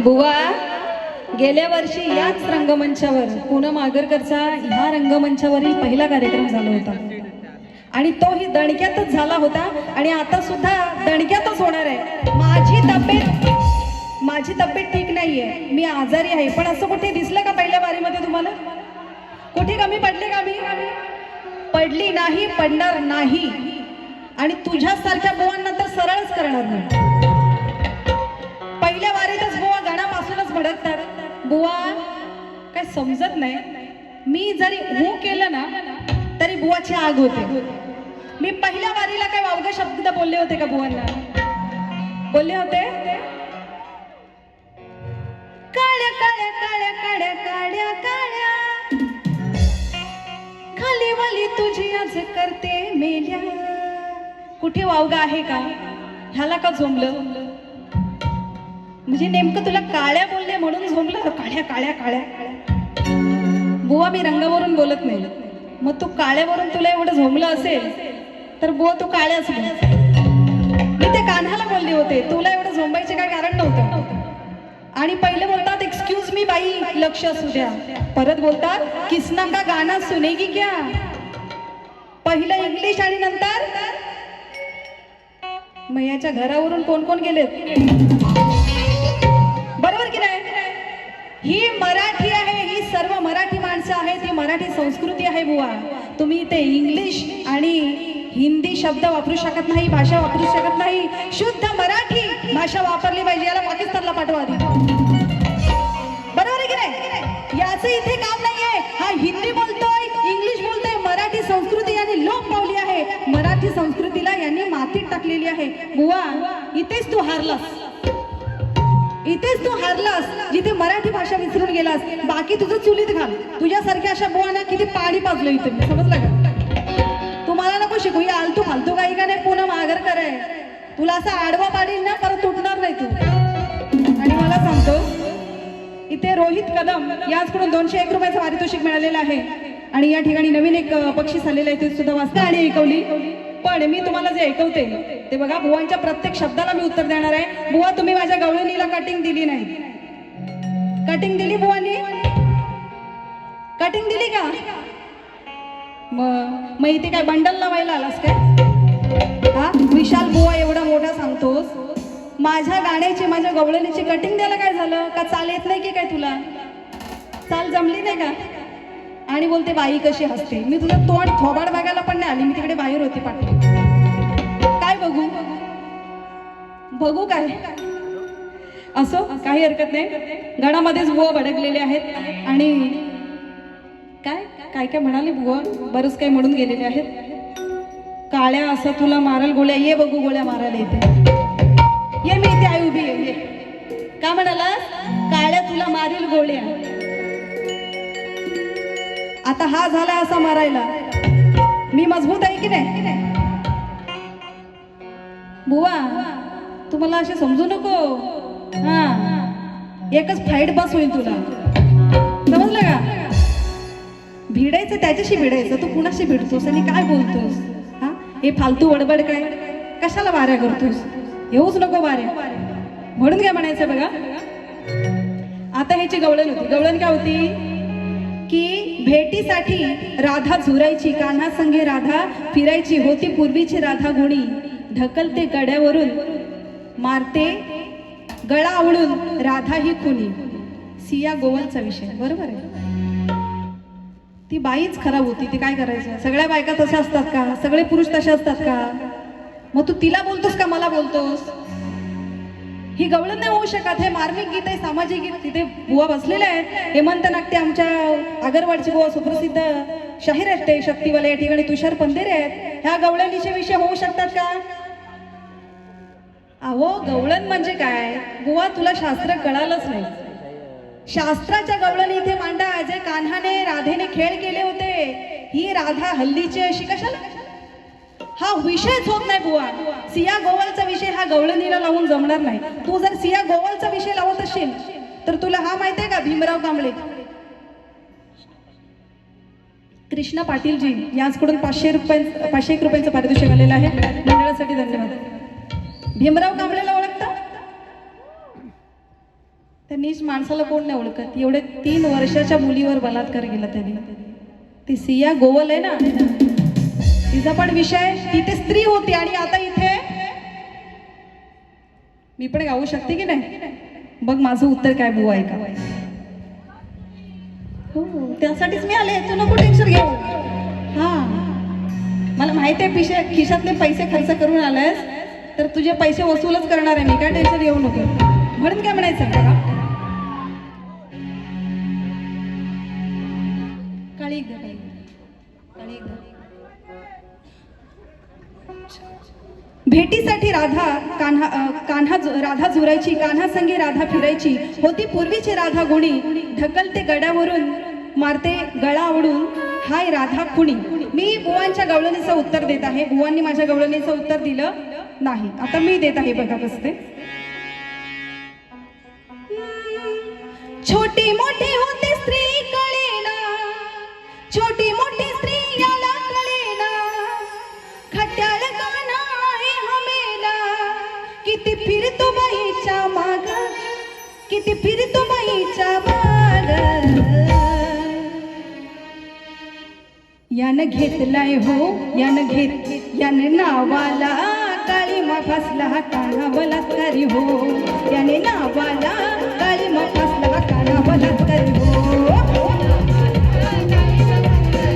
बुवा गेल्या वर्षी याच रंगमंचावर पूनम आगरकरचा ह्या रंगमंचावरील पहिला कार्यक्रम झाला होता आणि तोही दणक्यातच झाला होता आणि आता सुद्धा दणक्यातच होणार आहे. माझी तब्येत ठीक नाहीये, मी आजारी आहे. पण असं कुठे दिसलं का पहिल्या वारीमध्ये तुम्हाला? कुठे कमी पडले का? मी पडली नाही, पडणार नाही. आणि तुझ्यासारख्या बुवांना तर सरळच करणार नाही. पहिल्या वारीतच बुवा गणापासूनच भडकतात. बुवा काय समजत नाही. मी जरी हो केलं ना तरी बुवाची आग होते. मी पहिल्या वारीला काय वावगे शब्द बोलले होते का बुवांना? बोलले होते, काळ्या काळ्या काळ्या काळ्या काळ्या काळ्या खाली वाली तुझी आज करते मेल्या. कुठे वावगा आहे का? ह्याला का झोंबलं? म्हणजे नेमकं तुला काळ्या बोलले म्हणून झोंबलं? काळ्या काळ्या काळ्या बुवा मी रंगावरून बोलत नाही. मग तू काळ्यावरून तुला एवढं झोंबलं असेल तर बुवा तू काळ्याच बोल. मी ते कान्हाला बोलले होते, तुला एवढं झोंबायचे काय कारण नव्हतं. आणि पहिले बोलतात एक्सक्यूज मी बाई, लक्ष असू द्या. परत बोलतात किसना का गाना सुनेगी क्या. पहिलं इंग्लिश आणि नंतर मग याच्या घरावरून कोण कोण गेलेत? बरोबर की नाही? ही मराठी आहे, ही सर्व मराठी माणसं आहेत, ही मराठी संस्कृती आहे बुवा. तुम्ही इथे इंग्लिश आणि हिंदी शब्द वापरू शकत नाही, भाषा वापरू शकत नाही. शुद्ध मराठी भाषा वापरली पाहिजे. याला पाकिस्तानला पाठवा आधी. बरोबर आहे की नाही? याचं इथे काम नाहीये. हा हिंदी बोलतोय, इंग्लिश बोलतोय. मराठी संस्कृती यांनी लोप पावली आहे. मराठी संस्कृतीला यांनी मातीत टाकलेली आहे. बुवा इथेच तू हारलास, इथेच तू हारलास जिथे मराठी भाषा विसरून गेलास. बाकी तुझं चुलीत घाल. तुझ्यासारख्या अशा बुवांना किती पाणी पाजलं इथे, समजलं का? तुम्हाला नको शिकू. ही आलतू फालतू काही का नाही, पूनम आगरकर आहे. तुला असा आडवा पाडील ना परत तुटणार नाही तू. आणि मला सांगतो इथे रोहित कदम याचकडून 201 रुपयाचं पारितोषिक मिळालेलं आहे. आणि या ठिकाणी नवीन एक बक्षीस आलेलं आहे, ते सुद्धा वाचता आणि ऐकवली. पण मी तुम्हाला जे ऐकवते ते बघा, बुवांच्या प्रत्येक शब्दाला मी उत्तर देणार आहे. बुवा तुम्ही माझ्या गवळणीला कटिंग दिली नाही. कटिंग दिली बुवांनी? कटिंग दिली का? मग इथे काय बंडल लावायला आलास काय? हा विशाल बुवा एवढा मोठा सांगतोस, माझ्या गाण्याची माझ्या गवळणीची कटिंग द्यायला काय झालं? का चाल येत नाही की काय तुला? चाल जमली नाही का? आणि बोलते बाई कशी हसते. मी तुझं तोंड थोबाड बघायला पण नाही आली, मी तिकडे बाहेर होती पाठी. काय बघू बघू काय? असो काही हरकत नाही. गणामध्येच बुवा भडकलेले आहेत आणि काय काय काय म्हणाले बुवा, बरंच काही म्हणून गेलेले आहेत. काळ्या असं तुला मारल गोळ्या, ये बघू गोळ्या मारायला येते. ये मी इथे आई उभी आहे. का म्हणाला? काळ्या तुला मारील गोळ्या. आता हा झाला असा मारायला, मी मजबूत आहे की नाही? बुवा तुम्हाला असे समजू नको. हा एकच फाईट बस होईल तुला, समजलं का? भिडायचं त्याच्याशी भिडायचं. तू कुणाशी भिडतोस आणि काय बोलतोस? हा हे फालतू बडबड काय? कशाला वाऱ्या करतोस? येऊच नको वाऱ्या, म्हणून काय म्हणायचं बघा. आता ह्याची गवळण होती. गवळण काय होती की भेटीसाठी राधा झुरायची, कान्हा संगे राधा फिरायची. होती पूर्वीची राधा गुणी, ढकलते गड्यावरून मारते गळा आवळून राधा ही खुनी. सिया गोवलचा विषय. बरोबर आहे. ती बाईच खराब होती. ती काय करायचं? सगळ्या बायका तशा असतात का? सगळे पुरुष तसे असतात का? मग तू तिला बोलतोस का मला बोलतोस? ही गवळण नाही होऊ शकत. हे मार्मिक गीत आहे, सामाजिक गीत. तिथे बुवा बसलेले आहेत. हेमंत नागटे आमच्या आगरवाडचे बुवा सुप्रसिद्ध शाहीर आहेत, ते शक्तीवाले. या ठिकाणी तुषार पंधेरे आहेत. ह्या गवळणीचे विषय होऊ शकतात का? अहो गवळण म्हणजे काय बुवा, तुला शास्त्र कळालंच नाही. शास्त्राच्या गवळणी इथे मांडा. जे कान्हाने राधेने खेळ केले होते, ही राधा हल्लीची अशी कशाला? हा विषयच होत नाही बुवा. सिया गोवलचा विषय हा गवळणीला लावून जमणार नाही. तू जर सिया गोवलचा विषय लावत असशील तर तुला हा माहिती आहे का? भीमराव कांबळे, कृष्णा पाटीलजी यांच्याकडून 501 रुपयांचं पारितोषिक आलेलं आहे. मंडळासाठी धन्यवाद. भीमराव कांबळेला ओळखता? त्या नीच माणसाला कोण नाही ओळखत. एवढे 3 वर्षाच्या मुलीवर बलात्कार केला त्यांनी. ती सिया गोवल आहे ना, तिचा पण विषय, ती ते स्त्री होती आणि आता इथे मी पण गाऊ शकते की नाही. बघ माझं उत्तर काय बुवा, ऐका. हो त्यासाठीच मी आले, तू नको टेन्शन घेऊ. हा मला माहिती आहे खिशातले पैसे खर्च करून आलायस तर तुझे पैसे वसूलच करणार आहे मी, काय टेन्शन घेऊ नको. म्हणून काय म्हणायचं का, काळी भेटीसाठी राधा राधा जुरायची, कान्हा संगी राधा फिरायची. होती पूर्वीची राधा गुणी, ढकलते गड्यावरून मारते गळा आवडून, हाय राधा कुणी. मी बुवांच्या गवळणीचं उत्तर देत आहे. बुवांनी माझ्या गवळणीचं उत्तर दिलं नाही. आता मी देत आहे, बघा कसं ते. छोटी मोठी होती स्त्री कळेना, छोटी मोठी स्त्री याला कळेना, खट्याळ काना आहे हमेला, किती फिरतो बाईच्या माग, किती फिरतो बाईच्या माग. यानं घेतलाय हो, यानं नावाला काळीमा फासला काना बलात्कारी हो, याने नावाला काळीमा फासला काना बलात्कारी हो,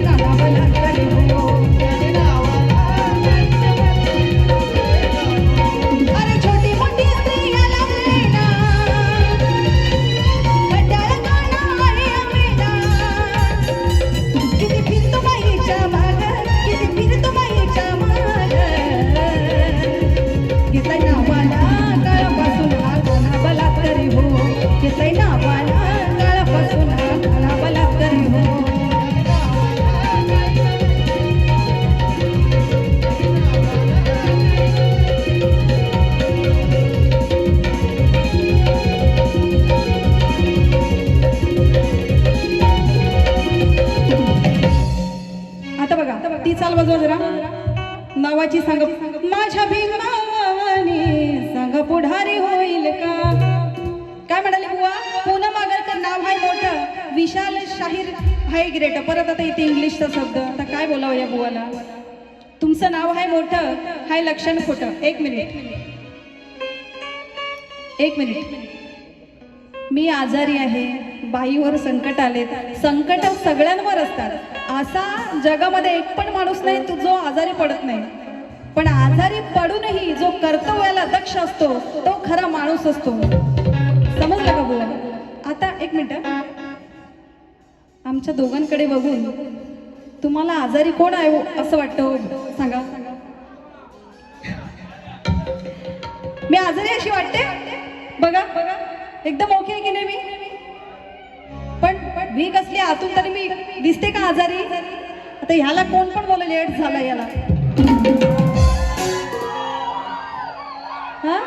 काना बलात्कारी हो. अरे छोटी मोठी स्त्री याला कळेना, खट्याळ काना आहे हमेला, किती फिरतो बाईच्या माग, किती फिरतो बाईच्या माग. घेतलाय नावाला काळापासून हा काना बलात्कारी हो, घेतलाय नावाला काळापासून हा काना बलात्कारी हो. आता बघा ती चाल वाजवा जरा. नावाची सांग माझ्या भीमावानी, सांग पुढारी होईल का. काय म्हणाले बुवा, पूनम आगरकर नाव आहे मोठं, विशाल शाहीर आहे ग्रेट. परत आता इथे इंग्लिशचा शब्द, आता काय बोलावं या बुवाला. तुमचं नाव आहे मोठं, हाय लक्षण खोटं. एक मिनिट, मी आजारी आहे, बाईवर संकट आले. संकट सगळ्यांवर असतात, असा जगामध्ये एक पण माणूस नाही जो आजारी पडत नाही. पण आजारी पडूनही जो कर्तव्याला दक्ष असतो तो खरा माणूस असतो. समजलं का बुवा. आता एक मिनिट, आमच्या दोघांकडे बघून तुम्हाला आजारी कोण आहे असं वाटतं सांगा. मी आजारी अशी वाटते बघा, एकदम ओके की नाही मी. पण मी कसली आतून तरी मी दिसते का आजारी. आता ह्याला कोण पण बोल लेट झाला याला. हा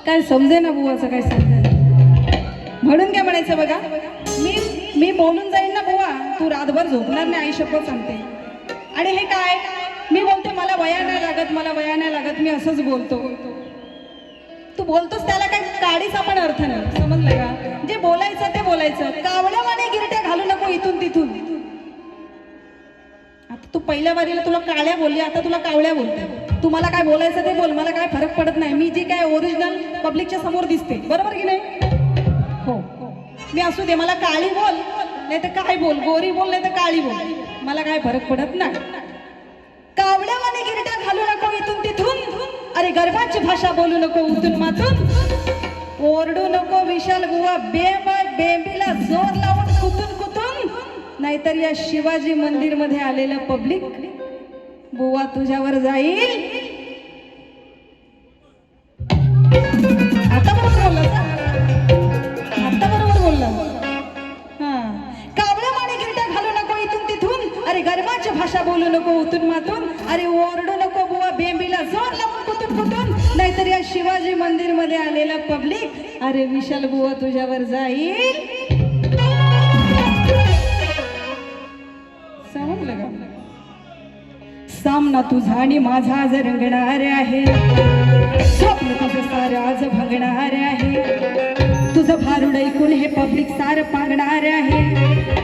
काय समजे ना बुवाचं, काय समजे. म्हणून काय म्हणायचं बघा, मी बोलून जाईन ना बुवा, तू रातभर झोपणार नाही, आई शपथ सांगते. आणि हे काय मी बोलते, मला वया नाही लागत, मला वया नाही लागत, मी असंच बोलतो. तू बोलतोस त्याला काय काडीचा पण अर्थ नाही. समजलं का. जे बोलायचं ते बोलायचं. कावळ्यावाने गिरट्या घालू नको इथून तिथून. आता तू पहिल्या वारीला तुला काळ्या बोलली, आता तुला कावळ्या बोलते. तू मला काय बोलायचं ते बोल, मला काय फरक पडत नाही. मी जी काय ओरिजिनल पब्लिकच्या समोर दिसते, बरोबर की नाही. हो मी असू दे, मला काळी बोल नाही तर काय बोल, गोरी बोल नाही तर काळी बोल, मला काय फरक पडत नाही. कावळ्यावाने गिरट्या घालू नको इथून तिथून. अरे गर्भाची भाषा बोलू नको उतून मातून. ओरडू नको विशाल बुवा, बेंबीला जोर लावून कुतून कुतून. नाहीतर या शिवाजी मंदिर मध्ये आलेलं पब्लिक बुवा तुझ्यावर जाईल. आता बरोबर बोलला, आता बरोबर बोलला. हा कावळ्यावाने गिरट्या घालू नको इथून तिथून. अरे गर्भाची भाषा बोलू नको उतून मातून. अरे ओरडू नको बुवा, बेंबीला जोर लावून कुतून कुतून. नाहीतर या शिवाजी मंदिर मध्ये आलेला पब्लिक अरे विशाल बुवा तुझ्यावर जाईल. समजलं का. सामना तुझा आणि माझा आज रंगणार आहे. स्वप्न तुझं सारं आज भागणार आहे, तुझं भारुड ऐकून हे पब्लिक सारं पागणार आहे,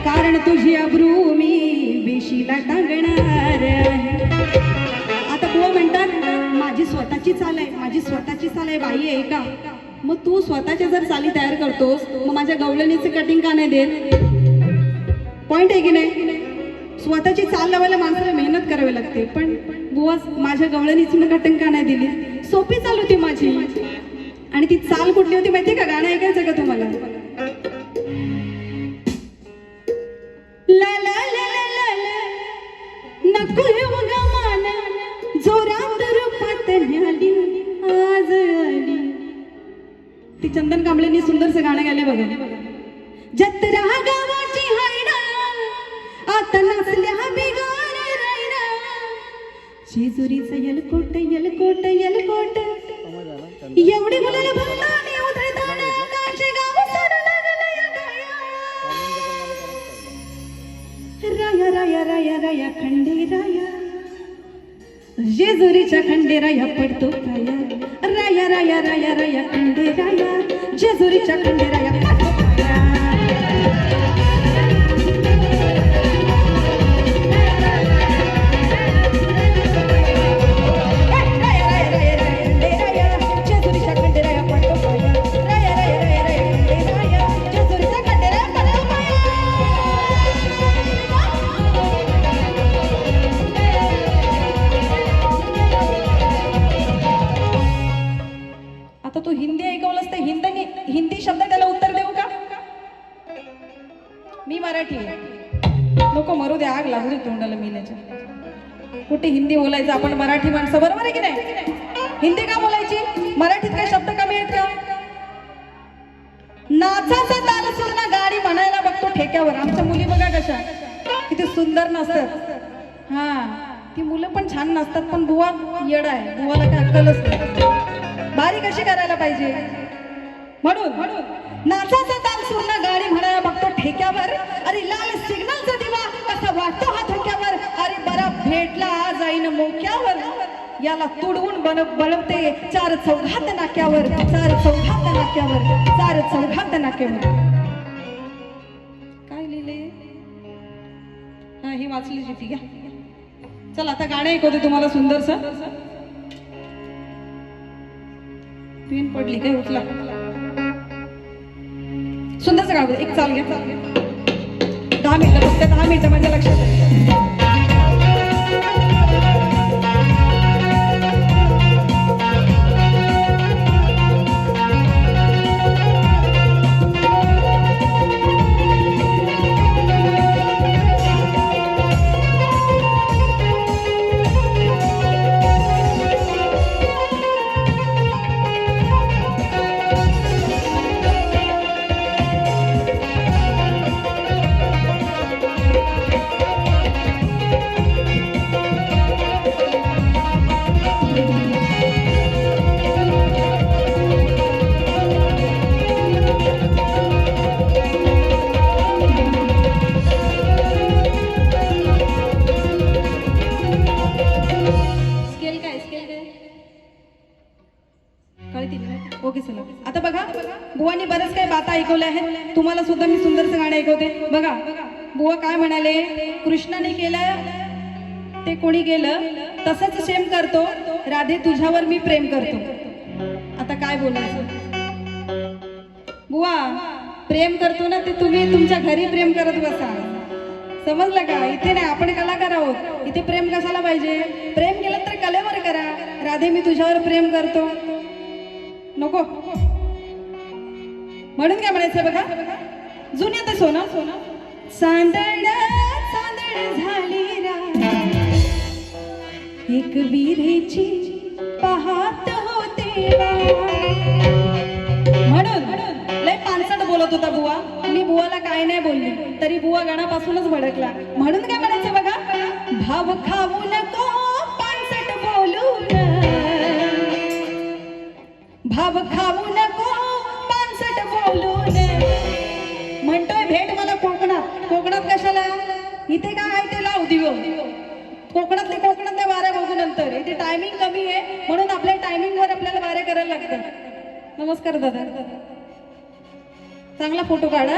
कारण तुझी अब्रू मी वेशीला टांगणार आहे. आता बुवा म्हणतात माझी स्वतःची चाल आहे, माझी स्वतःची चाल आहे, बाई आहे का? मग तू स्वतःच्या जर चाली तयार करतोस मग माझ्या गवळणीचे कटिंग का नाही देत? पॉइंट आहे की नाही? स्वतःची चाल लावायला माणसाला मेहनत करावी लागते, पण बुवा माझ्या गवळणीची कटिंग का नाही दिली? सोपी चाल होती माझी. आणि ती चाल कुठली होती माहिती का? गाणं ऐकायचं का तुम्हाला? ला ला ला ला ला नको येऊ ग माना, जोरात रूपात न्याली आज आली. ती चंदन कांबळेंनी सुंदरसं गाणं गायले बघा. जत्रा गावाची हायडा आता नसल्या बिगार रायडा, जेजुरीचं यलकोट यलकोट यलकोट, एवढी मुलाला भक्तांनी उधळताना काचे गाव सारं लागलं या गाया. राया राया राया राया खंडेराया, जेजुरीच्या खंडेराया पडतो पाया. राया राया राया राया खंडेराया, जेजुरीच्या खंडेराया पडतो पाया. आता तू हिंदी ऐकवलंस तर हिंदी शब्द त्याला उत्तर देऊ का? मी मराठी आहे, नको मरू दे, आग लागू दे तोंडाला मिल्याच्या. कुठे हिंदी बोलायचं? आपण मराठी माणसं, बरोबर आहे की नाही? हिंदी का बोलायची? मराठीत काही शब्द कमी आहेत का? नाचाचा ताल सुरना गाडी म्हणायला बघतो ठेक्यावर. आमच्या मुली बघा कशा किती सुंदर नसतात. हा, ती मुलं पण छान नसतात, पण बुवा येडा आहे, बुवाला काय अक्कलच नाही. बारी कशी करायला पाहिजे? म्हणून नाचाचा ताल सुरना गाडी म्हणायला बघतो ठेक्यावर. अरे लाल सिग्नलचा दिवा कसा वाटतो हा ठोक्यावर. अरे बरा भेटला जाईन मोक्यावर, याला तुडवून बनवते चार चौघात नाक्यावर, चार चौघात नाक्यावर, चार चौघात नाक्यावर. काय लिहिले? हा, ही वाचली जी घ्या. चल आता गाणं ऐकवते तुम्हाला सुंदरस. पेन पडली काय? उचला. सुंदरचं गाणं एक चाल घ्या. 10 मिनिटं, फक्त 10 मिनिटं माझ्या लक्षात आहे. ओके चला. आता बघा, बुवानी बरंच काही बाता ऐकवल्या आहेत, तुम्हाला सुद्धा मी सुंदरचं गाणं ऐकवते. बघा बुवा काय म्हणाले? कृष्णाने केलं ते कोणी केलं तसंच सेम करतो, राधे तुझ्यावर मी प्रेम करतो. आता काय बोलायचं? बुवा प्रेम करतो ना ते तुम्ही तुमच्या घरी प्रेम करत बसा, समजलं का? इथे नाही, आपण कलाकार आहोत, इथे प्रेम कशाला पाहिजे? प्रेम केलं तर कलेवर करा. राधे मी तुझ्यावर प्रेम करतो नको. म्हणून काय म्हणायचं बघा, जुन्यात सोना सोना चांदण चांदण झाली रा, एक विरेची पाहत होते. म्हणून लय पानसट बोलत होता बुवा. मी बुवाला काय नाही बोलली तरी बुवा गाण्यापासूनच भडकला. म्हणून काय म्हणायचं बघा, भाव खाऊ नको पानसट बोलून, भाव खाऊ नको पानसट बोलून. म्हणतोय भेट मला कोकणात. कोकणात कशाला? इथे काय आहे ते लाव दिव. कोकणातल्या वाऱ्या बघू नंतर. इथे टायमिंग कमी आहे म्हणून आपल्या टायमिंगवर आपल्याला वाऱ्या करायला लागतात. नमस्कार दादा, चांगला फोटो काढा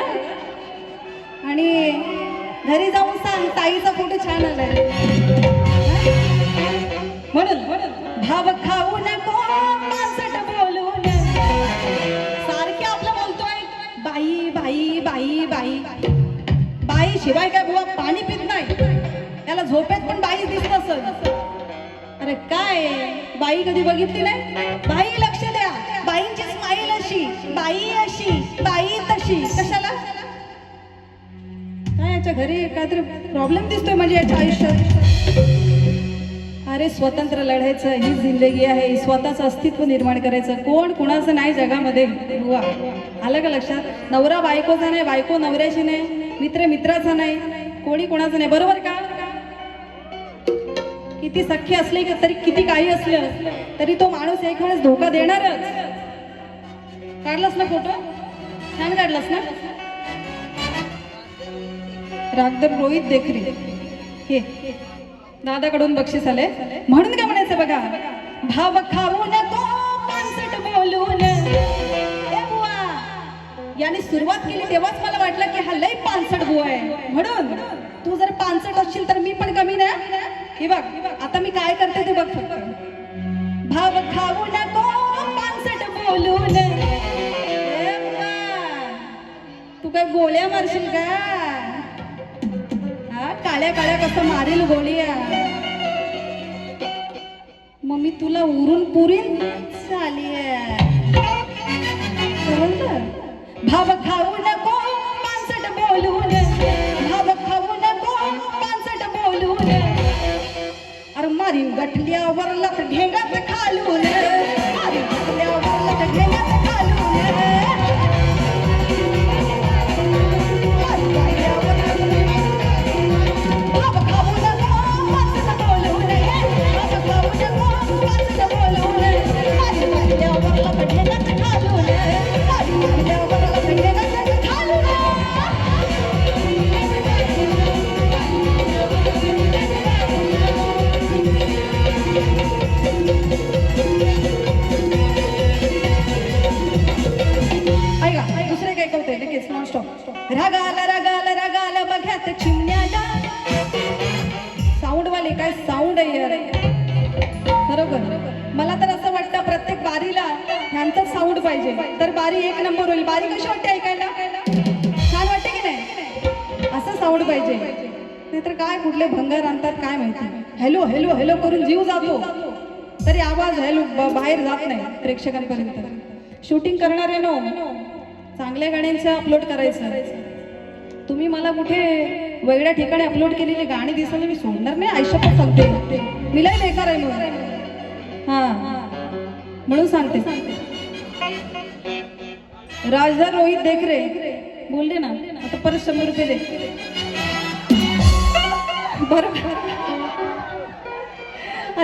आणि घरी जाऊन सांग ताईचा फोटो छान आलाय म्हणून. भाव खाऊ नको माणसट बोलून, सारखे आपलं बोलतोय बाई बाई बाई बाई बाई शिवाय काय बुवा पाणी पित नाही. त्याला झोपेत पण बाई दिसत असत. अरे काय बाई कधी बघितली नाही? बाई लक्ष द्या, बाईंची स्माईल अशी, बाई अशी, बाई तशी. कशाला काय याच्या घरी काहीतरी प्रॉब्लेम दिसतोय म्हणजे याच्या आयुष्यात. अरे स्वतंत्र लढायचं, ही जिंदगी आहे. स्वतःचं अस्तित्व निर्माण करायचं. कोण कुणाचं नाही जगामध्ये. बुवा आलं का लक्षात? नवरा बायकोचा नाही, बायको नवऱ्याची नाही, मित्र मित्राचा नाही, कोणी कुणाचं नाही. बरोबर का? किती सख्य असले तरी, किती काही असलं तरी तो माणूस एक वेळेस धोका देणारच. काढलास ना फोटो? छान काढलास ना? रागदर रोहित देखरे हे दादाकडून बक्षीस आले. म्हणून काय म्हणायचं बघा, भाव खाऊ नको पानसट बोलून. याने सुरुवात केली तेव्हाच मला वाटलं की हा लय पानसट बुवा आहे. म्हणून तू जर पानसट असशील तर मी पण कमी नाही. हे बघ आता मी काय करते ते बघ फक्त. भाव खाऊ नको पानसट बोलून. तू काय गोळ्या मारशील का? हा काळ्या काळ्या कसं मारील गोळ्या. मग मी तुला उरून पुरीन चाली. भाव खाऊ नको पानसट बोलून, भाव खाऊ नको पानसट बोलून. अरे मारीन गठल्यावर लत ढेंगात खालून, मारीन गठल्यावर लत ढेंगात खालून. भाव खाऊ नको पानसट बोलून, भाव खाऊ नको पानसट बोलून. मारीन गठल्यावर लत ढेंगात खालून, मारीन गठल्यावर लत ढेंगात खालून. ऐका दुसरे काय कळतंय लगेच नॉन स्टॉप. रागाला रागाला रागाला बघ्यात चिमण्याला. साऊंड वाले काय साऊंड आहे यार. बरोबर. मला तर असं वाटतं प्रत्येक बारीला ह्यांचाच साऊंड पाहिजे तर बारी एक नंबर होईल. बारी कशी वाटते ऐकायला? छान वाटते की नाही? असं साऊंड पाहिजे. नाहीतर काय कुठले भंगार आणतात काय माहिती. हॅलो हॅलो हॅलो करून जीव जातो तरी आवाज हॅलो बाहेर जात नाही प्रेक्षकांपर्यंत. शूटिंग करणारे नो चांगल्या गाण्यांचं अपलोड करायचं. तुम्ही मला कुठे वेगळ्या ठिकाणी अपलोड केलेली गाणी दिसायला मी सोडणार नाही. आयुष्यात सांगते मी लय बेकार आहे म्हणून. हा म्हणून सांगते. राजदार रोहित देखरे बोलले ना आता परत 100 रुपये दे. बरोबर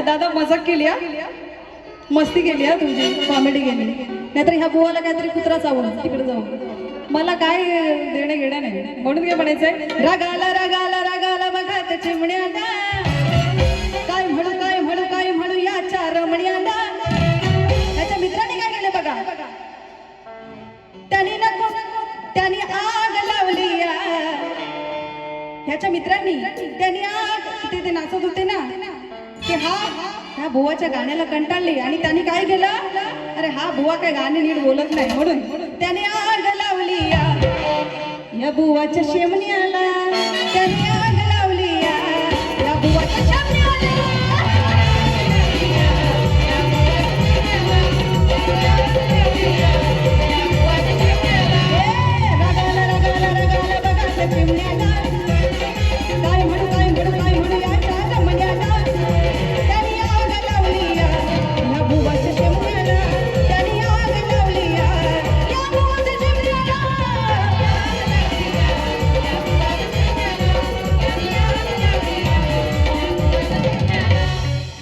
दादा मजाक केली हा, मस्ती केली हा तुझी, कॉमेडी केली. नाहीतर ह्या बुवाला काहीतरी कुत्रा चावून तिकडे जाऊ. मला काय देणं घेणं नाही. म्हणून काय म्हणायचंय, रागाला रागाला रागाला बघा त्या चिमण्याला. काय म्हणू काय म्हणू काय म्हणू याच्या रमण्याला. त्याच्या मित्राने काय केलं बघा, त्याने नको त्याने आग लावली. ह्याच्या मित्रांनी त्यांनी आग, ते नाचत होते ना की ह्या बुवाच्या गाण्याला कंटाळली आणि त्यांनी काय केलं, अरे हा बुवा काय गाणे नीट बोलत नाही म्हणून त्याने आग लावली या बुवाच्या शेमण्याला. त्याने आग लावली या बुवाच्या शेमण्याला. रागाला रागाला रागाला बघा त्या चिमण्याला. काय म्हणू काय म्हणू काय म्हणू याच्या रमण्याला. त्याने आग लावली या बुवाच्या शेमण्याला. त्याने आग लावली या बुवाच्या शेमण्याला.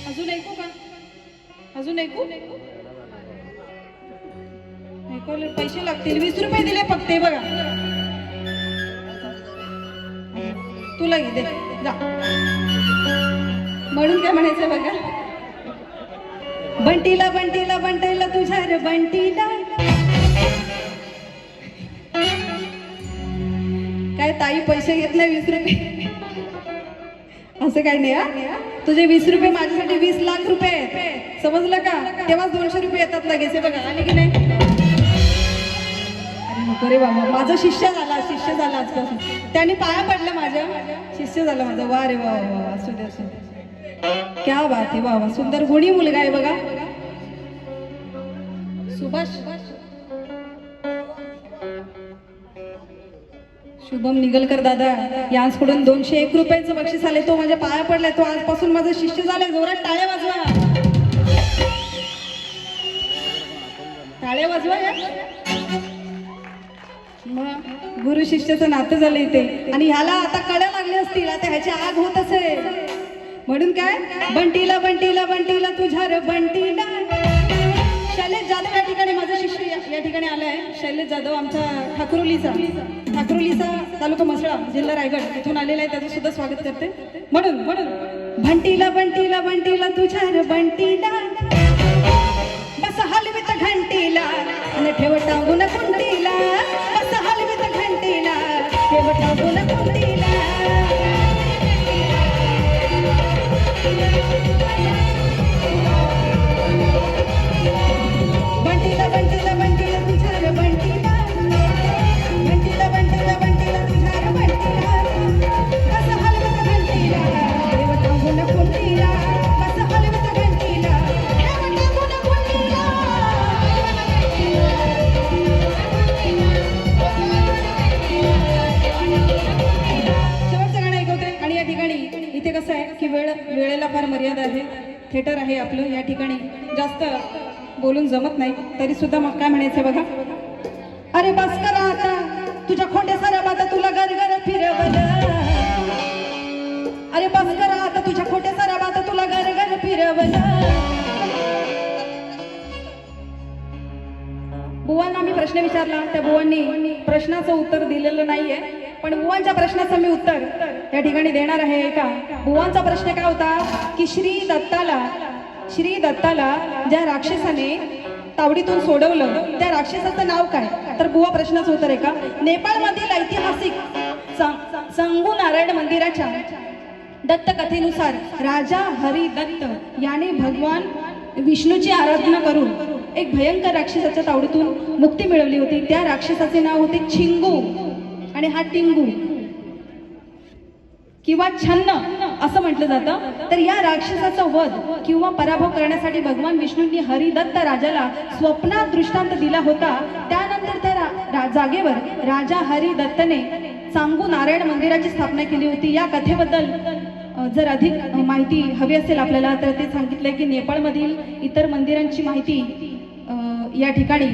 अजून ऐकू का? अजून ऐकू? ऐकवले पैसे लागतील. 20 रुपये दिले फक्त. बघा तुला घे दे जा. म्हणून काय म्हणायचं बघा, बंटीला बंटीला बंटीला तुझ्या रे बंटीला. काय ताई पैसे घेत नाही 20 रुपये असं काय नाही हा. तुझे 20 रुपये माझ्यासाठी 20 लाख रुपये आहेत, समजलं का? तेव्हाच 200 रुपये येतात लगेच. बघा आले की नाही? अरे नको रे बाबा, माझा शिष्य झाला आजपासून. त्यांनी पाया पडलं, माझ्या शिष्य झाला माझा. वा रे वा वा, असू दे असू दे. क्या बात आहे, वा वा, सुंदर गुणी मुलगा आहे बघा. सुभाष शुभम निगलकर दादा यांकडून 201 रुपयाचं बक्षीस आले. तो माझ्या पाया पडलाय, तो आजपासून माझा शिष्य झालाय. जोरात टाळ्या वाजवा, टाळ्या वाजवा या. मग गुरु शिष्याचं नातं झालं इथे. आणि ह्याला आता कळ्या लागल्या असतील, आता ह्याची आग होत असेल. म्हणून काय, बंटीला बंटीला बंटीला तुझ्या रे बंटीला. शैलेश जाधव या ठिकाणी माझा शिष्य या ठिकाणी आलाय. शैलेश जाधव आमचा ठाकुरोलीचा तालुका म्हसळा, जिल्हा रायगड इथून आलेला आहे. त्याचं सुद्धा स्वागत करते. म्हणून बंटीला बंटीला बंटीला तुझ्या रे बंटीला. बस हलवीत घंटीला आणि ठेव टांगून कुंडीला. बस हलवीत घंटीला, ठेव टांगून कुंडीला. बंटीला बंटीला बंटीला तुझ्या रे बंटीला. बंटीला बंटीला बंटीला तुझ्या रे बंटीला. बस हलवीत घंटीला, ठेव टांगून कुंडीला. बस हलवीत घंटीला, ठेव टांगून कुंडीला. शेवटचं गाणं ऐकवते. आणि या ठिकाणी इथे कसं आहे की वेळेला फार मर्यादा आहे. थिएटर आहे आपलं, या ठिकाणी जास्त बोलून जमत नाही. तरी सुद्धा मग काय म्हणायचं बघा. अरे बस करा आता तुझ्या खोट्या साऱ्या बाता तुला गरगर फिरवलं. अरे बस करा आता तुझ्या खोट्या साऱ्या बाता तुला गरगर फिरवलं. बुवांना मी प्रश्न विचारला, त्या बुवांनी प्रश्नाचं उत्तर दिलेलं नाहीये. पण बुवांच्या प्रश्नाचं मी उत्तर या ठिकाणी देणार आहे. का बुवांचा प्रश्न काय होता की श्री दत्ताला ज्या राक्षसाने तावडीतून सोडवलं त्या राक्षसाचं नाव काय. तर बुवा प्रश्नाचं उत्तर आहे का, नेपाळमधील ऐतिहासिक सांगू नारायण मंदिराच्या दत्त कथेनुसार राजा हरी दत्त याने भगवान विष्णूची आराधना करून एक भयंकर राक्षसाच्या तावडीतून मुक्ती मिळवली होती. त्या राक्षसाचे नाव होते छिंगू आणि हा टिंगू किंवा छन्न असं म्हटलं जातं. तर या राक्षसाचा वध किंवा पराभव करण्यासाठी भगवान विष्णूंनी हरिदत्त राजाला स्वप्नात दृष्टांत दिला होता. त्यानंतर त्या जागेवर राजा हरिदत्तने सांगू नारायण मंदिराची स्थापना केली होती. या कथेबद्दल जर अधिक माहिती हवी असेल आपल्याला तर ते सांगितलंय की नेपाळमधील इतर मंदिरांची माहिती या ठिकाणी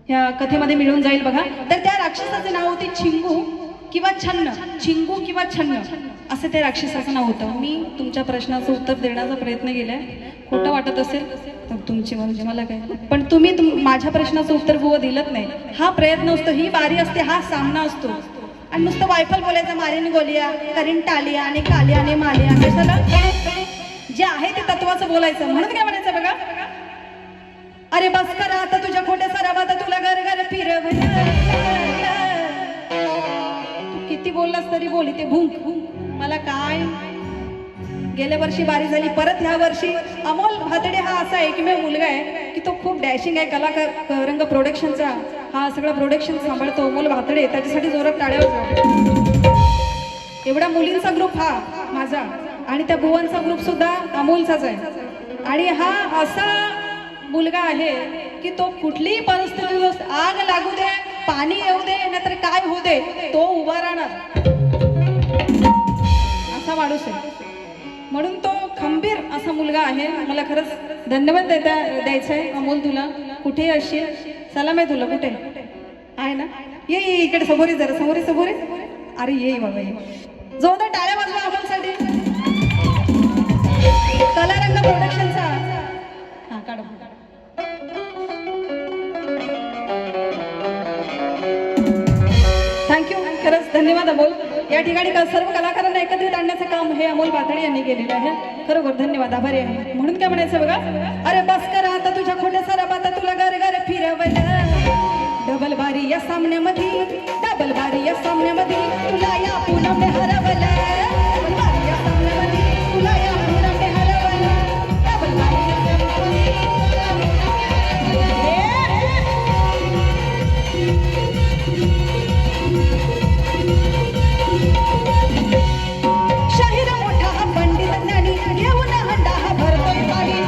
या कथेमध्ये मिळून जाईल बघा. तर त्या राक्षसाचे नाव होते छिंगू किंवा छन्न असं त्या राक्षसाचं नाव होतं. मी तुमच्या प्रश्नाचं उत्तर देण्याचा प्रयत्न केलाय. खोटं वाटत असेल तर तुमची म्हणजे मला काय, पण तुम्ही माझ्या प्रश्नाचं उत्तर बुवा दिलंच नाही. हा प्रयत्न असतो, ही बारी असते, हा सामना असतो. आणि नुसतं वायफल बोलायचं, मारेन गोलिया करीन टालिया आणि कालिया आणि मालिया, कशाला जे आहे ते तत्वाचं बोलायचं. म्हणून काय म्हणायचं बघा, अरे बस करा आता तुझ्या खोट्या सराबात तुला घर घर फिरवलं. तू किती बोललास तरी बोल, ते भूंक मला काय. गेल्या वर्षी बारी झाली, परत ह्या वर्षी अमोल भातडे हा असा एकमेव मुलगा आहे की तो खूप डॅशिंग आहे. कलाकार रंग प्रोडक्शनचा हा सगळं प्रोडक्शन सांभाळतो. अमोल भातडे, त्याच्यासाठी जोरात टाळ्या वाजवा. एवढा मुलींचा ग्रुप हा माझा आणि त्या बुवांचा ग्रुप सुद्धा अमोलचाच आहे. आणि हा असा मुलगा आहे की तो कुठलीही परिस्थितीत आग लागू दे, पाणी येऊ दे, नाहीतर काय होऊ दे, तो उभा राहणार असा माणूस आहे. म्हणून तो खंबीर असा मुलगा आहे. मला खरंच धन्यवाद द्यायचा आहे अमोल. तुला कुठे असशील, सलाम आहे तुला. कुठे आहे ना, ये इकडे समोर, जरा समोर. अरे ये बाबा, ये. जोरदार टाळ्या वाजवा अमोलसाठी. कलारंग प्रोडक्शनचा हा काढ. थँक्यू, खरंच धन्यवाद अमोल. या ठिकाणी सर्व कलाकारांना एकत्रित आणण्याचं काम हे अमोल पातळी यांनी केलेलं आहे. खरोखर धन्यवाद, आभारी आहे. म्हणून काय म्हणायचं बघा, अरे बस करा आता तुझ्या खोट्या सारा बाता, तुला घर घर फिरवलं. डबल बारी या सामन्यामध्ये, डबल बारी या सामन्यामध्ये तुला या पुनम हरवलं. डबल बारी या सामन्यामध्ये तुला या पुनम हरवलं. डबल बारी या शाहीर मोठा हा पंडित ज्ञानी घेऊन हंडा हा भरतोय पाणी.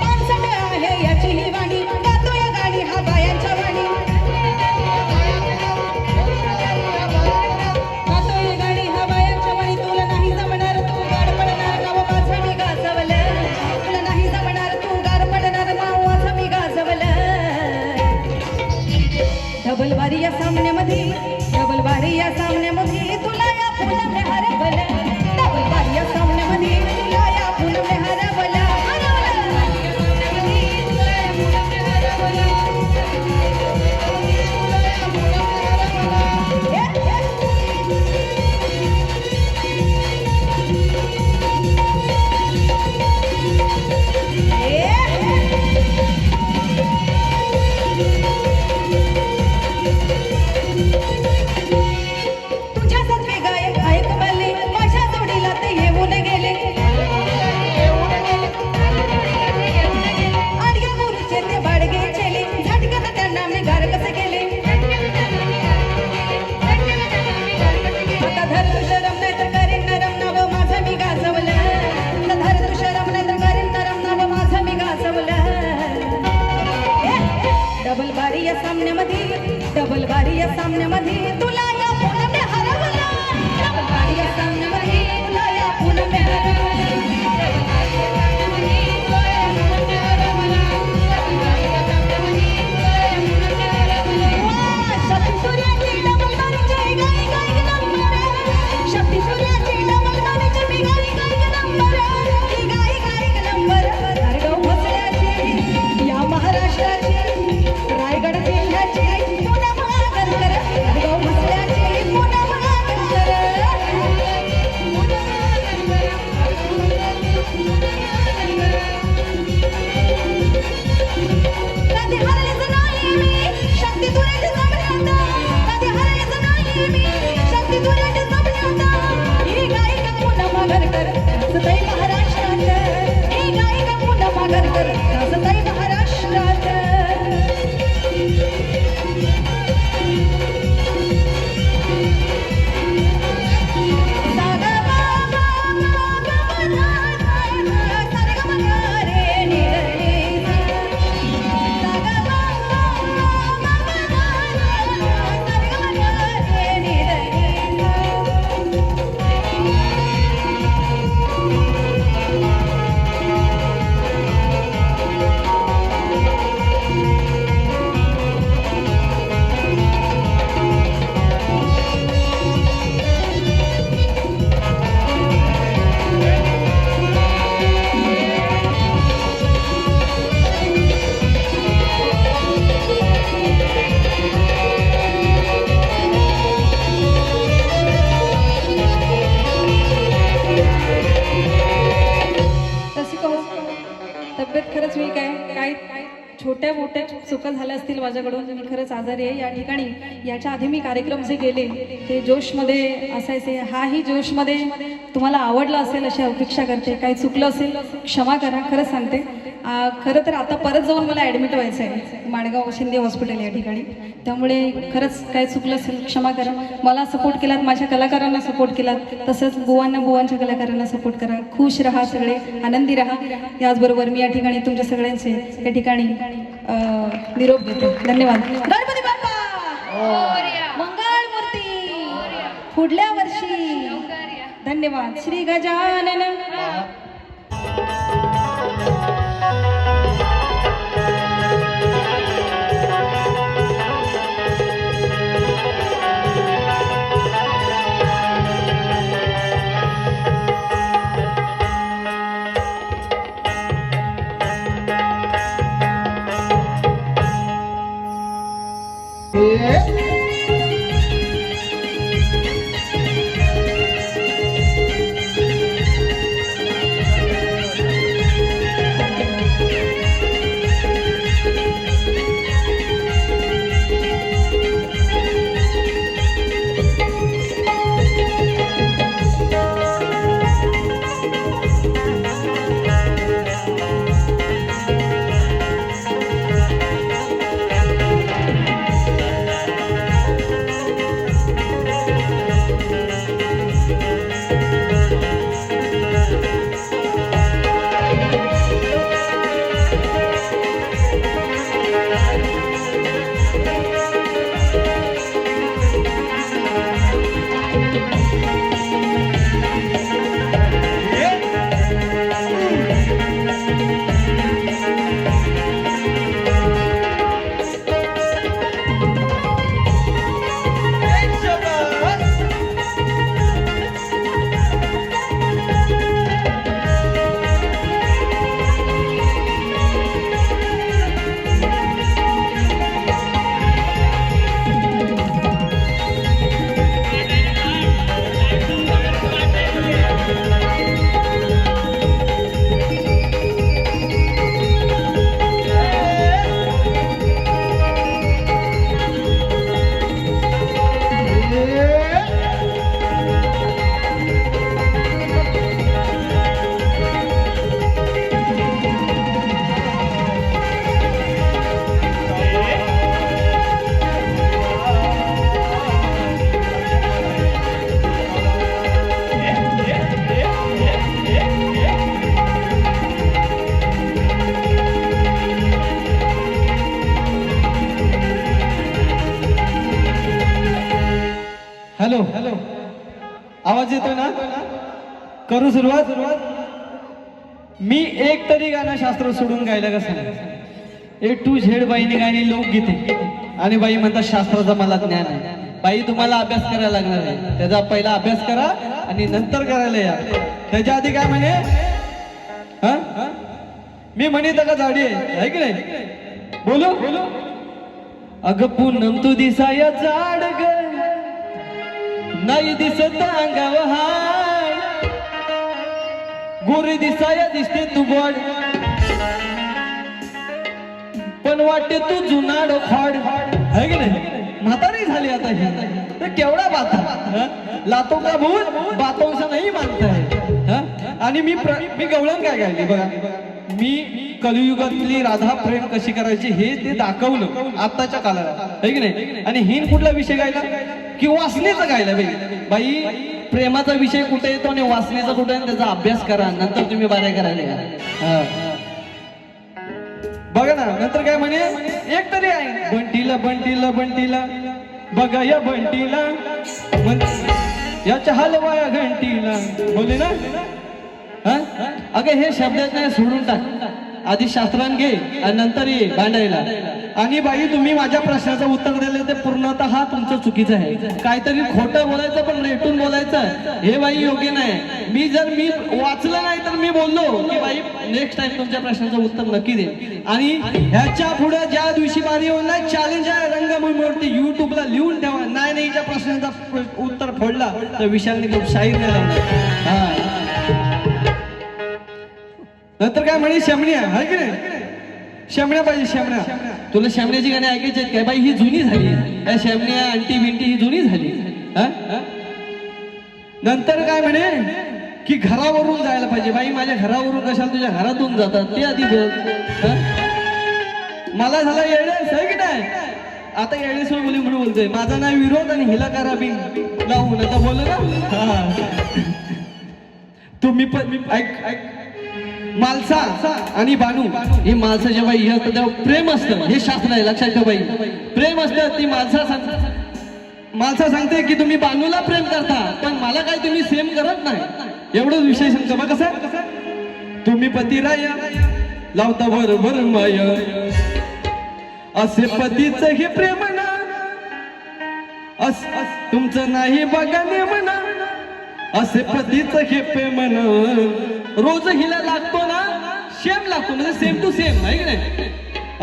पानसट आहे याची ही वाणी, गातोय गाणी हा बायांच्या वाणी. गातोय गाणी हा बायांच्या वाणी. तुला नाही जमणार तू गाड पडणार, नाव माझं मी गाजवलं. तुला नाही जमणार तू गाड पडणार, नाव माझं मी गाजवलं. डबल बारी या सामन्यामध्ये, डबल बारी या सामन्यामध्ये तुला या पुनम हरवलं. डबल बारी या सामन्यामध्ये तुला या पुनम हरवलं. तुझ्यासारखे गायक ऐक मला, माझ्या जोडीला ते येऊन गेले. आडग्या गुरुचे ते बाडगे चेले, झटकन त्यांना मी गार कसे केले. आता धर तू शरम नाही तर करीन नरम, नाव माझं मी गाजवलं. आता धर तू शरम नाही तर करीन नरम, नाव माझं मी गाजवलं. डबल बारी या सामन्यामध्ये, डबल बारी या सामन्यामध्ये तुला या पुनम हरवलं. डबल बारी या सामन्यामध्ये तुला या पुनम शक्ती सूर्याची डबल बारीची गाई गाई नंबर. शक्ती सूर्याची डबल बारीची मी गाई गाई नंबर. ही गाई गाई नंबर हरगाव भोसल्याची या महाराष्ट्राची, रायगड जिल्ह्याची पुनम आगरकर. हरगाव भोसल्याची पुनम आगरकर. कधी हरलेच नाही मी शक्ती तुऱ्याच्या सामन्यात. कधी हरलेच नाही मी शक्ती तुऱ्याच्या सामन्यात. ही गायिका पुनम आगरकर नाचतय महाराष्ट्रात. ही गायिका पुनम आगरकर नाचतय महाराष्ट्रात. तब्येत खरंच मी काय छोट्या मोठ्या चुका झाल्या असतील माझ्याकडून. मी खरंच आजारी आहे. या ठिकाणी याच्या आधी मी कार्यक्रम जे गेले ते जोशमध्ये असायचे. हाही जोशमध्ये तुम्हाला आवडला असेल अशी अपेक्षा करते. काही चुकलं असेल क्षमा करा. खरंच सांगते, खरं तर आता परत जाऊन मला ॲडमिट व्हायचं आहे माणगाव शिंदे हॉस्पिटल या ठिकाणी. त्यामुळे खरंच काय चुकलं असेल क्षमा करा. मला सपोर्ट केलात, माझ्या कलाकारांना सपोर्ट केलात, तसंच बुवांच्या कलाकारांना सपोर्ट करा. खुश राहा, सगळे आनंदी राहा. याचबरोबर मी या ठिकाणी तुमच्या सगळ्यांचे या ठिकाणी निरोप देते. धन्यवाद. गणपती बाप्पा मंगळ मूर्ती पुढल्या वर्षी. धन्यवाद. श्री गजानन. Yeah. आवाज येतो ना? करू सुरुवात. मी एक तरी गाणं शास्त्र सोडून गायलं कसं? ए टू झेड बाईने गाणी लोकगीते आणि बाई म्हणतात शास्त्राचं मला ज्ञान आहे. बाई तुम्हाला अभ्यास करायला लागणार आहे, त्याचा पहिला अभ्यास करा आणि नंतर करायला या. त्याच्या आधी काय म्हणे? हा मी म्हणित का झाडी आहे की नाही? बोलू. अग पूनम तू दिसाया जाड ग, नाही दिसत अंगाव हाय, गोरी दिसाया दिसते तू गोड, पण वाटते तू जुनाड खोड है की नाही? म्हातारी झाली आता ही तर केवढा बाता लातो का भूत बातों से नाही मानता है. आणि मी गवळण काय गायली बघा. मी कलियुगातली राधा प्रेम कशी करायची हे ते दाखवलं आत्ताच्या काळाला है की नाही? आणि हिन कुठला विषय गायला की वासनेचा गायला बाई. प्रेमाचा विषय कुठे येतो आणि वासनेचा कुठे, त्याचा अभ्यास करा नंतर तुम्ही बाऱ्या करायला या. बघा ना नंतर काय म्हणे? एक तरी आहे बंटीला बघा या बंटीला याच्या हलवाया घंटीला बोलले ना. अगं हे शब्दात नाही सोडून टाक, आधी शास्त्रान घे आणि नंतर ये भांडायला. आणि बाई तुम्ही माझ्या प्रश्नाचं उत्तर दिलं ते पूर्णतः तुमचं चुकीचं आहे. काहीतरी खोटं बोलायचं पण रेटून बोलायचं हे बाई योग्य नाही. मी वाचलं नाही तर मी बोललो की बाई नेक्स्ट टाइम तुमच्या प्रश्नाचं उत्तर नक्की दे. आणि ह्याच्या पुढे ज्या दिवशी बारी होणार चॅलेंज आहे रंगभूमीवरती युट्यूबला लिहून ठेवा. नाही हिच्या प्रश्नाचा उत्तर फोडला तर विशालने शाहीर नाही लावणार. नंतर काय म्हणे? शमण्या आहे की नाही? शमण्या पाहिजे शमण्या. तुला शमण्याची गाणी ऐकायची आहेत काय? बाई ही जुनी झाली. शमण्या अंटी बिंटी ही जुनी झाली. नंतर काय म्हणे की घरावरून जायला पाहिजे. बाई माझ्या घरावरून कशाला तुझ्या घरातून जातात ते आधी बोल. मला झाला येडेस आहे की नाही? आता येडेश्वर बोली म्हणून बोलतोय. माझा नाव विरोध आणि हिला करा बिन लावून आता बोल ना. तुम्ही पण ऐक मालसा आणि बानू ही माणसं जेव्हा हे असतं तेव्हा प्रेम असतं. हे शास्त्र आहे लक्षात ठेवा बाई. प्रेम असतं ती मालसा सांगते की तुम्ही बानूला प्रेम करता पण मला काय तुम्ही सेम करत नाही. एवढंच विषय सांगतो बघ. कसं तुम्ही पतिराया लावता बरोबर माय असे पतीच हे प्रेम ना तुमचं नाही बघा म्हणा. असे पतीच हे प्रेम रोज हिला लागतो ना सेम लागतो म्हणजे सेम टू सेम आहे की नाही?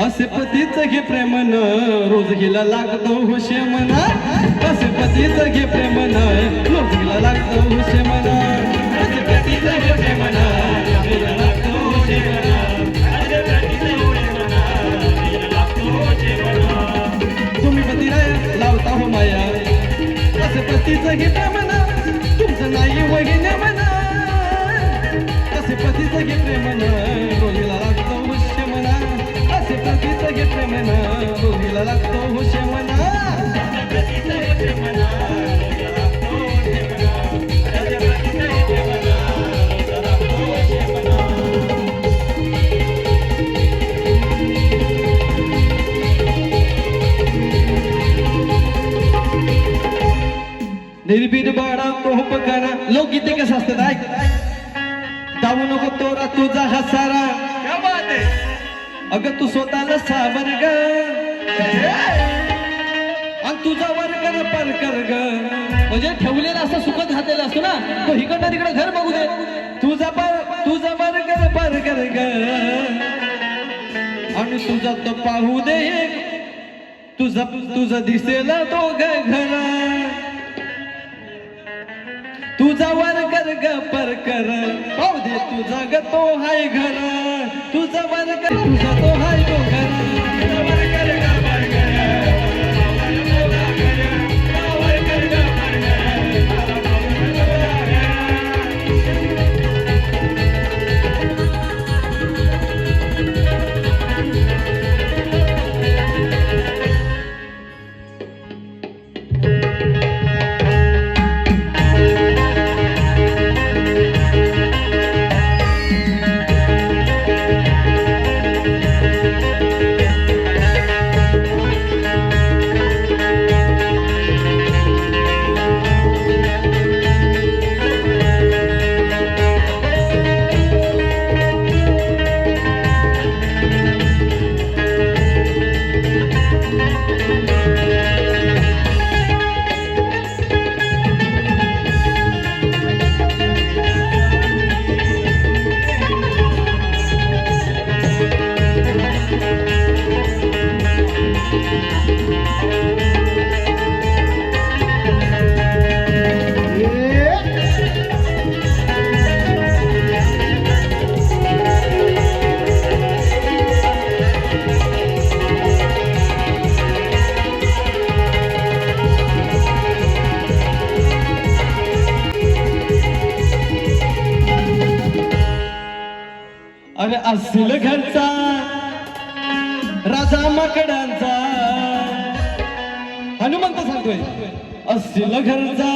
असे पतीच घे प्रेमन रोज हिला लागतो हुशे म्हणा. असे पतीच घे प्रेमन रोज हिला लागतो हुशे म्हणा. असे पतीच घे प्रेमन हिला लागतो हुशे म्हणा. असे पतीच घे प्रेमन हिला लागतो हुशे म्हणा. तुम्ही पतीला लावता हो माया असे पतीच घे प्रेमन तुमचं नाही वहिने म्हणा. असे पतीच घे प्रेमन रोजीला लागतो हुशे म्हणा. असे पतीच घे प्रेमन रोजीला लागतो हुशे म्हणा. निर्भीड बाळा कोप करा. लोकगीते कसं असतात ऐक. जाऊ नको तोरा तुझा हसारा. क्या बात आहे. अगं तू स्वतःला सावर ग आणि तुझा वर्ग पर कर ग. म्हणजे ठेवलेला असं सुखत घातलेला असतो ना तो इकडनं तिकडे घर बघू दे. तुझा वर्ग पर कर ग आणि तुझा तो पाहू दे. तुझा दिसेल तो घर. तुझा वर कर ग पर कर पाहू दे. तुझा ग तो हाय घर. तुझा वर कर तुझा तो हाय तो घर. तुझा वर कर ग पर कर वर कर ग पर असेल घरचा राजा माकडांचा हनुमंत सांगतोय असेल घरचा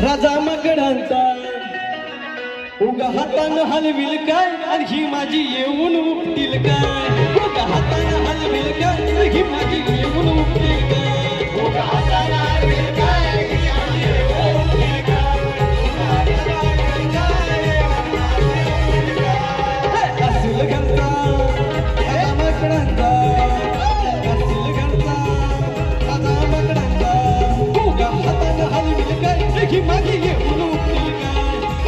राजा माकडांचा उगा हातानं हलविल काय आणि ही माझी येऊन उपटील काय उगा हातानं हलविल काय आणि ही माझी येऊन उपटील काय उगा हातानं हलविल काय आणि ही माझी येऊन उपटील काय असेल घरचा राजा माकडांचा असेल घरचा राजा माकडांचा उगा हातानं हलविल काय आणि ही माझी येऊन उपटील काय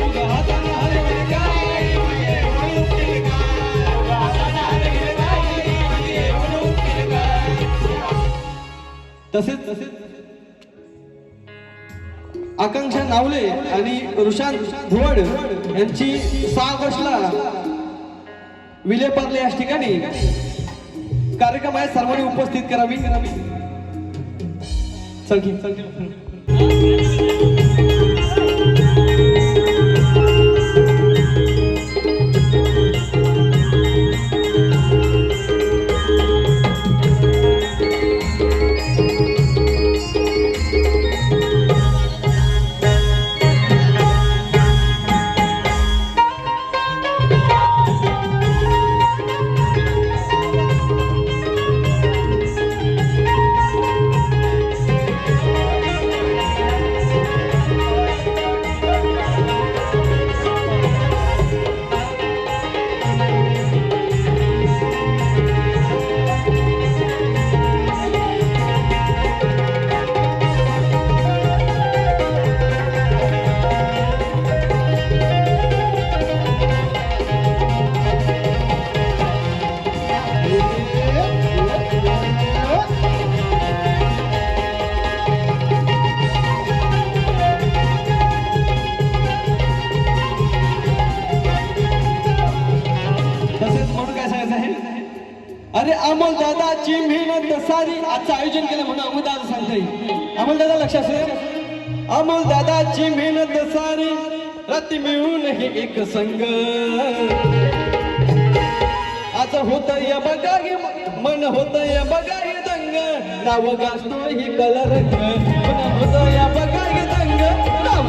उगा हातानं हलविल काय येऊन उपटील काय उगा हातानं हलविल काय येऊन उपटील काय तसेच आकांक्षा नावले आणि ऋषांत धुवड यांची 6 ऑगस्टला विलेपार्ले या ठिकाणी कार्यक्रम आहे सर्वांनी उपस्थित करावी अरे अमोल दादाची मेहनत सारी आजचं आयोजन केलं म्हणून अमोल दादा सांगताय अमोल दादा लक्षात असेल अमोल दादाची मेहनत सारी रात्री मिळून हे एक संग आज होत या बघा हे मन होत या बघा हे दंग नाव गाजतो हे कलर मन होत या बघा हे दंग नाव